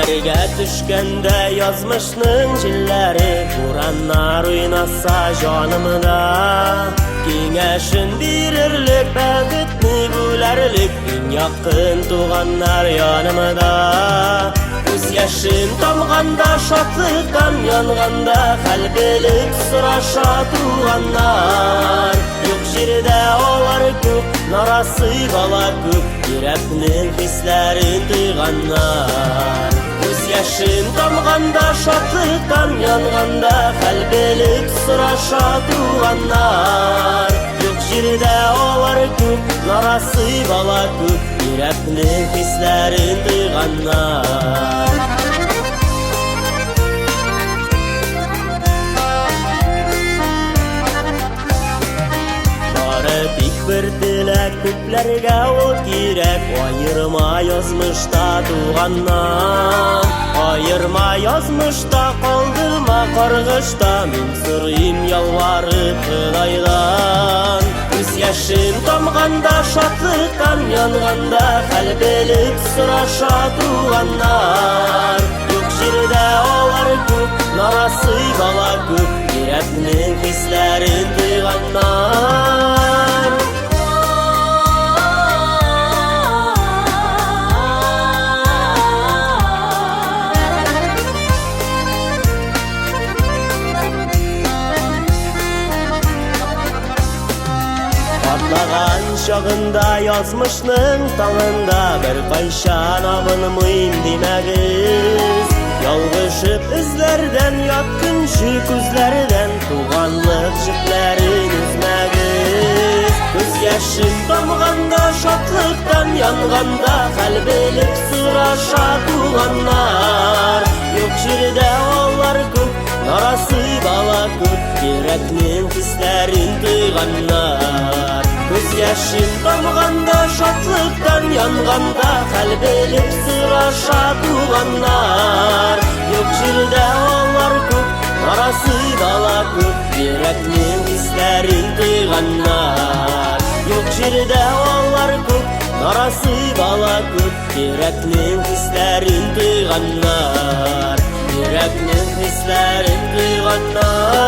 Yerge düşkende yazmışnın çilleri, Kur'anlar oynasa canımda. Kengesh'in birirlik, bəxtni bularlik, en yakın tuğanlar yanımda. Göz yaşın tamğanda, şatlıktan yanganda, kalbilik sıraşa tuğanlar. Yok jirde olar köp, narası bala köp, yüreknin hislerin duyganlar. Göz yaşın tamğanda, şatlıktan yanganda, kalbilik sıraşa tuğanlar. Yok jirde olar köp, narası bala köp, yüreknin hislerin duyganlar. Bir dilek köplerge o girek, ayırma yazmışta tuğandan. Ayırma yazmışta, kaldırma kargışta, min sırayım yalvarıp Hıdaydan. Göz yaşın tamğanda, şatlıktan yanganda, kalbilik sıraşa tuğanlar. Yok jirde olar köp, narası bala köp, yüreknin hislerin duyganlar. Patlagan şağında yazmışnın tağında, bir kayşan abınmayım demegiz. Yalgışıp izlerden, yatkınşı küzlerden, tuğanlık jiplerin üzmegiz. Göz yaşın damğanda, şatlıktan yanganda, kalbilik sıraşa tuğanlar. Yok jirde olar köp, narası bala köp, yüreknin hislerin duyganlar. Göz yaşın damğanda, şatlıktan yanganda, kalbilik sıraşa tuğanlar. Yok jirde olar köp, narası bala köp, yüreknin hislerin duyganlar. Yok jirde olar köp, narası bala köp, yüreknin hislerin duyganlar. Yüreknin hislerin duyganlar.